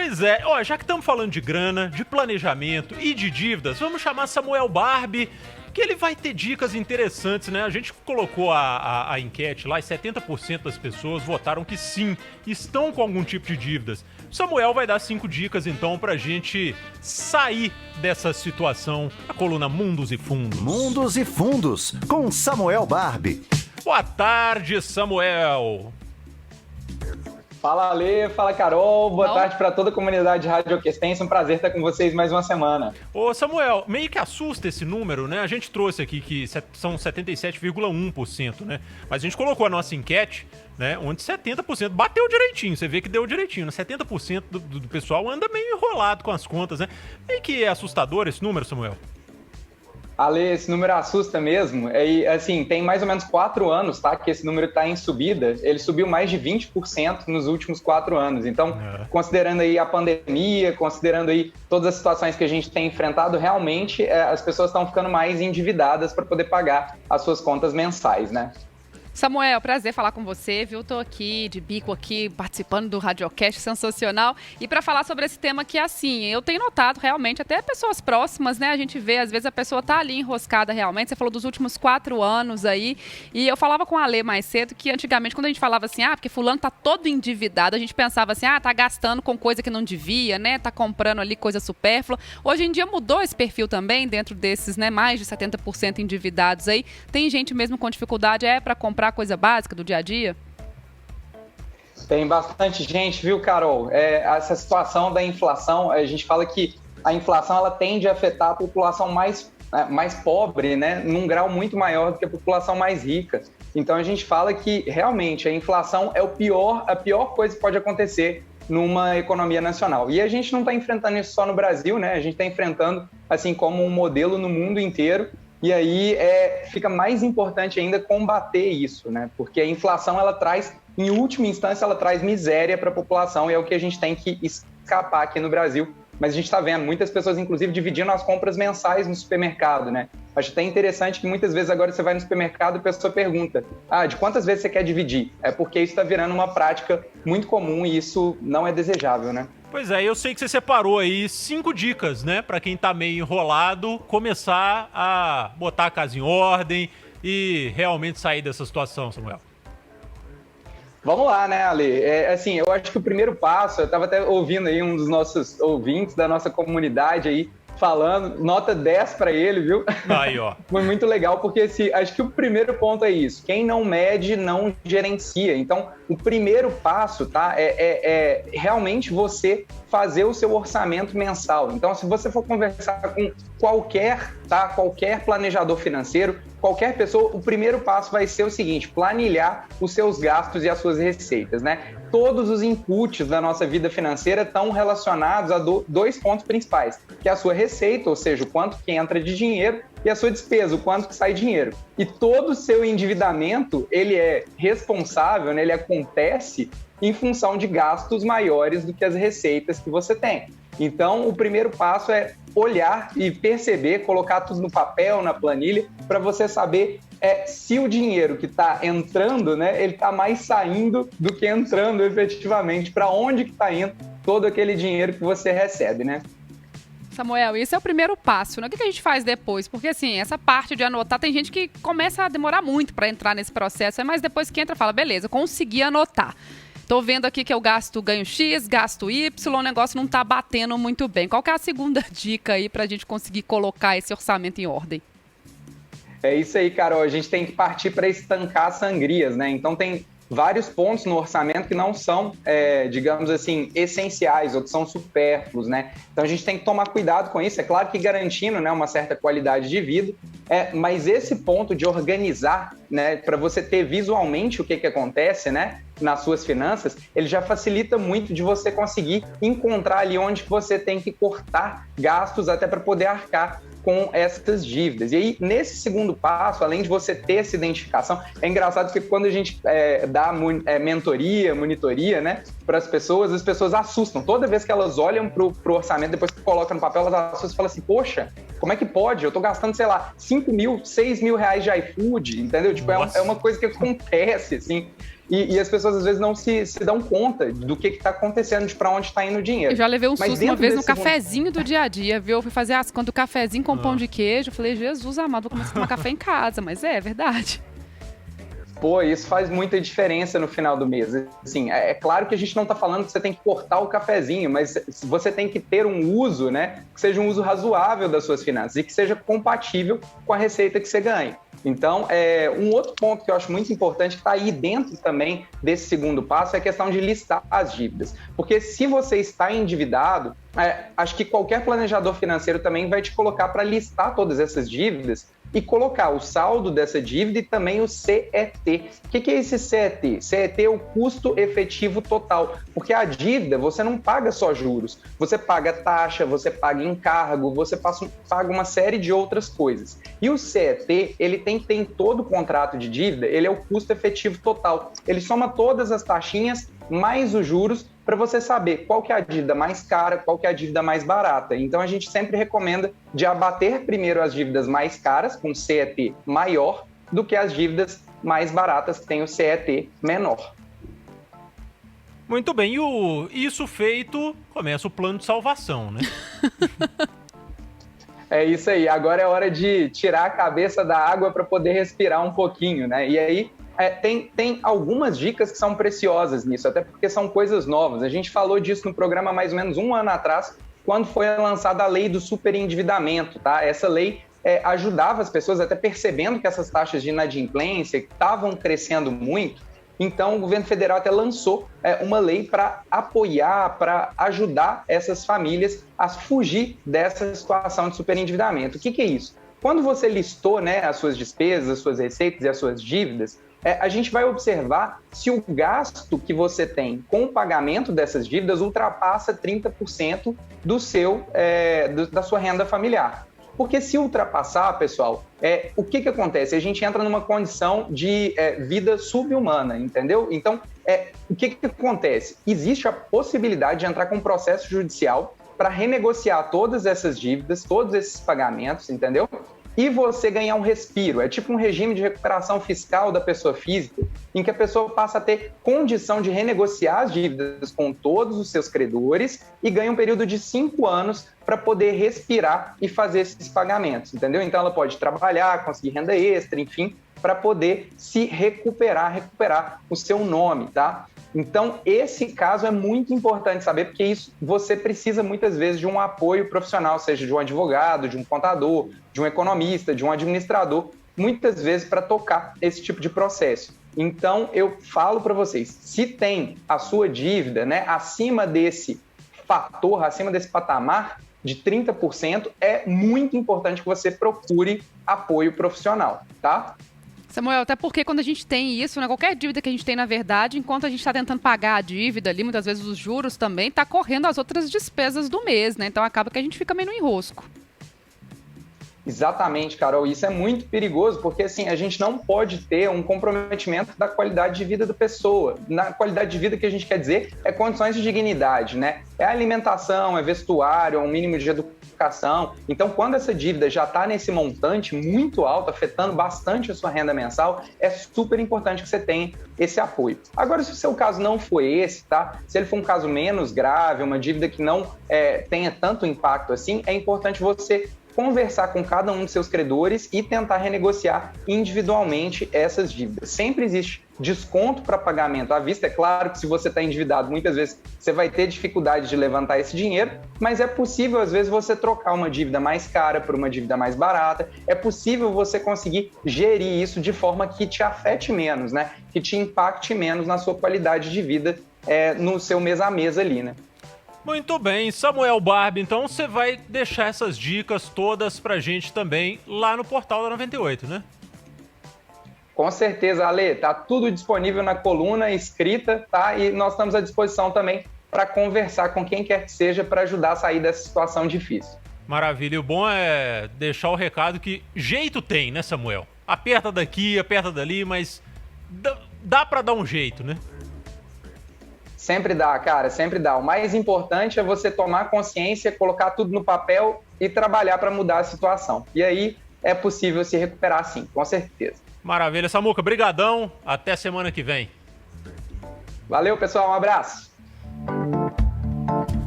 Pois é, ó, já que estamos falando de grana, de planejamento e de dívidas, vamos chamar Samuel Barbie, que ele vai ter dicas interessantes, né? A gente colocou a enquete lá e 70% das pessoas votaram que sim, estão com algum tipo de dívidas. Samuel vai dar 5 dicas, então, pra gente sair dessa situação. A coluna Mundos e Fundos. Mundos e Fundos, com Samuel Barbie. Boa tarde, Samuel. Fala, Ale, fala, Carol. Boa tarde para toda a comunidade radioquestense. Um prazer estar com vocês mais uma semana. Ô, Samuel, meio que assusta esse número, né? A gente trouxe aqui que são 77,1%, né? Mas a gente colocou a nossa enquete, né? Onde 70% bateu direitinho. Você vê que deu direitinho, né? 70% do pessoal anda meio enrolado com as contas, né? Meio que é assustador esse número, Samuel. Ale, esse número assusta mesmo. Assim, tem mais ou menos 4 anos, tá? Que esse número está em subida. Ele subiu mais de 20% nos últimos 4 anos. Então, considerando aí a pandemia, considerando aí todas as situações que a gente tem enfrentado, realmente as pessoas estão ficando mais endividadas para poder pagar as suas contas mensais, né? Samuel, prazer falar com você, viu? Tô aqui, de bico aqui, participando do Radiocast sensacional. E para falar sobre esse tema que, assim, eu tenho notado realmente, até pessoas próximas, né? A gente vê, às vezes, a pessoa tá ali enroscada realmente. Você falou dos últimos 4 anos aí. E eu falava com a Alê mais cedo que, antigamente, quando a gente falava assim, porque fulano tá todo endividado, a gente pensava assim, tá gastando com coisa que não devia, né? Tá comprando ali coisa supérflua. Hoje em dia mudou esse perfil também, dentro desses, né? Mais de 70% endividados aí. Tem gente mesmo com dificuldade, para comprar coisa básica do dia a dia? Tem bastante gente, viu, Carol? Essa situação da inflação, a gente fala que a inflação ela tende a afetar a população mais pobre, né, num grau muito maior do que a população mais rica. Então a gente fala que realmente a inflação é a pior coisa que pode acontecer numa economia nacional. E a gente não está enfrentando isso só no Brasil, né? A gente está enfrentando assim como um modelo no mundo inteiro. E aí fica mais importante ainda combater isso, né? Porque a inflação, ela traz, em última instância, ela traz miséria para a população e é o que a gente tem que escapar aqui no Brasil. Mas a gente está vendo muitas pessoas, inclusive, dividindo as compras mensais no supermercado, né? Acho até interessante que muitas vezes agora você vai no supermercado e a pessoa pergunta, de quantas vezes você quer dividir? É porque isso está virando uma prática muito comum e isso não é desejável, né? Pois é, eu sei que você separou aí 5 dicas, né? Pra quem tá meio enrolado, começar a botar a casa em ordem e realmente sair dessa situação, Samuel. Vamos lá, né, Ale? Assim, eu acho que o primeiro passo, eu estava até ouvindo aí um dos nossos ouvintes da nossa comunidade aí, falando, nota 10 para ele, viu? Aí, ó. Foi muito legal, porque acho que o primeiro ponto é isso, quem não mede, não gerencia. Então, o primeiro passo, tá, é realmente você fazer o seu orçamento mensal. Então, se você for conversar com qualquer planejador financeiro, qualquer pessoa, o primeiro passo vai ser o seguinte, planilhar os seus gastos e as suas receitas, né? Todos os inputs da nossa vida financeira estão relacionados a 2 pontos principais, que é a sua receita, ou seja, o quanto que entra de dinheiro, e a sua despesa, o quanto que sai dinheiro. E todo o seu endividamento, ele é responsável, né? Ele acontece em função de gastos maiores do que as receitas que você tem. Então, o primeiro passo é olhar e perceber, colocar tudo no papel, na planilha, para você saber se o dinheiro que está entrando, né, ele está mais saindo do que entrando efetivamente, para onde que está indo todo aquele dinheiro que você recebe, né? Samuel, esse é o primeiro passo, né? O que a gente faz depois? Porque, assim, essa parte de anotar, tem gente que começa a demorar muito para entrar nesse processo, mas depois que entra, fala, beleza, consegui anotar. Tô vendo aqui que eu ganho X, gasto Y, o negócio não tá batendo muito bem. Qual que é a segunda dica aí pra gente conseguir colocar esse orçamento em ordem? É isso aí, Carol. A gente tem que partir para estancar sangrias, né? Então tem vários pontos no orçamento que não são, digamos assim, essenciais ou que são supérfluos, né? Então a gente tem que tomar cuidado com isso. É claro que garantindo, né, uma certa qualidade de vida, mas esse ponto de organizar, né, para você ter visualmente o que acontece, né, nas suas finanças, ele já facilita muito de você conseguir encontrar ali onde você tem que cortar gastos até para poder arcar com essas dívidas. E aí, nesse segundo passo, além de você ter essa identificação, é engraçado que quando a gente dá mentoria, monitoria, né, para as pessoas assustam. Toda vez que elas olham pro orçamento, depois que colocam no papel, elas assustam e falam assim, poxa, como é que pode? Eu tô gastando, sei lá, 5 mil, 6 mil reais de iFood, entendeu? Tipo, é uma coisa que acontece, assim. E as pessoas, às vezes, não se dão conta do que está acontecendo, de para onde está indo o dinheiro. Eu já levei um susto uma vez no cafezinho do dia a dia, viu? Eu fui fazer as contas do cafezinho com pão de queijo. Eu falei, Jesus amado, vou começar a tomar café em casa. Mas é verdade. Pô, isso faz muita diferença no final do mês. Assim, é claro que a gente não está falando que você tem que cortar o cafezinho, mas você tem que ter um uso, né, que seja um uso razoável das suas finanças e que seja compatível com a receita que você ganha. Então, um outro ponto que eu acho muito importante, que está aí dentro também desse segundo passo, é a questão de listar as dívidas. Porque se você está endividado, acho que qualquer planejador financeiro também vai te colocar para listar todas essas dívidas e colocar o saldo dessa dívida e também o CET. O que é esse CET? CET é o custo efetivo total, porque a dívida você não paga só juros, você paga taxa, você paga encargo, você paga uma série de outras coisas. E o CET, ele tem que ter em todo o contrato de dívida, ele é o custo efetivo total. Ele soma todas as taxinhas mais os juros para você saber qual que é a dívida mais cara, qual que é a dívida mais barata. Então, a gente sempre recomenda de abater primeiro as dívidas mais caras, com CET maior, do que as dívidas mais baratas, que têm o CET menor. Muito bem, e isso feito, começa o plano de salvação, né? É isso aí, agora é hora de tirar a cabeça da água para poder respirar um pouquinho, né? E aí, tem algumas dicas que são preciosas nisso, até porque são coisas novas. A gente falou disso no programa há mais ou menos um ano atrás, quando foi lançada a lei do superendividamento, tá? Essa lei ajudava as pessoas, até percebendo que essas taxas de inadimplência estavam crescendo muito. Então, o governo federal até lançou uma lei para apoiar, para ajudar essas famílias a fugir dessa situação de superendividamento. O que é isso? Quando você listou, né, as suas despesas, as suas receitas e as suas dívidas, a gente vai observar se o gasto que você tem com o pagamento dessas dívidas ultrapassa 30% da sua renda familiar. Porque se ultrapassar, pessoal, o que acontece? A gente entra numa condição de vida subhumana, entendeu? Então, o que acontece? Existe a possibilidade de entrar com um processo judicial para renegociar todas essas dívidas, todos esses pagamentos, entendeu? E você ganhar um respiro. É tipo um regime de recuperação fiscal da pessoa física, em que a pessoa passa a ter condição de renegociar as dívidas com todos os seus credores e ganha um período de 5 anos para poder respirar e fazer esses pagamentos, entendeu? Então ela pode trabalhar, conseguir renda extra, enfim, para poder se recuperar o seu nome, tá? Então, esse caso é muito importante saber, porque isso você precisa muitas vezes de um apoio profissional, seja de um advogado, de um contador, de um economista, de um administrador, muitas vezes para tocar esse tipo de processo. Então, eu falo para vocês, se tem a sua dívida, né, acima desse fator, acima desse patamar de 30%, é muito importante que você procure apoio profissional, tá? Samuel, até porque quando a gente tem isso, né, qualquer dívida que a gente tem, na verdade, enquanto a gente está tentando pagar a dívida ali, muitas vezes os juros também, está correndo as outras despesas do mês, né? Então acaba que a gente fica meio no enrosco. Exatamente, Carol. Isso é muito perigoso, porque assim, a gente não pode ter um comprometimento da qualidade de vida da pessoa. Na qualidade de vida que a gente quer dizer é condições de dignidade, né? É alimentação, é vestuário, é um mínimo de educação. Então, quando essa dívida já está nesse montante muito alto, afetando bastante a sua renda mensal, é super importante que você tenha esse apoio. Agora, se o seu caso não foi esse, tá? Se ele for um caso menos grave, uma dívida que não tenha tanto impacto assim, é importante você conversar com cada um dos seus credores e tentar renegociar individualmente essas dívidas. Sempre existe desconto para pagamento à vista. É claro que se você está endividado, muitas vezes você vai ter dificuldade de levantar esse dinheiro, mas é possível, às vezes, você trocar uma dívida mais cara por uma dívida mais barata. É possível você conseguir gerir isso de forma que te afete menos, né? Que te impacte menos na sua qualidade de vida, no seu mês a mês ali, né? Muito bem, Samuel Barbi, então você vai deixar essas dicas todas pra gente também lá no portal da 98, né? Com certeza, Ale, tá tudo disponível na coluna escrita, tá? E nós estamos à disposição também para conversar com quem quer que seja para ajudar a sair dessa situação difícil. Maravilha, e o bom é deixar o recado que jeito tem, né, Samuel? Aperta daqui, aperta dali, mas dá pra dar um jeito, né? Sempre dá, cara, sempre dá. O mais importante é você tomar consciência, colocar tudo no papel e trabalhar para mudar a situação. E aí é possível se recuperar sim, com certeza. Maravilha, Samuca, brigadão, até semana que vem. Valeu, pessoal, um abraço.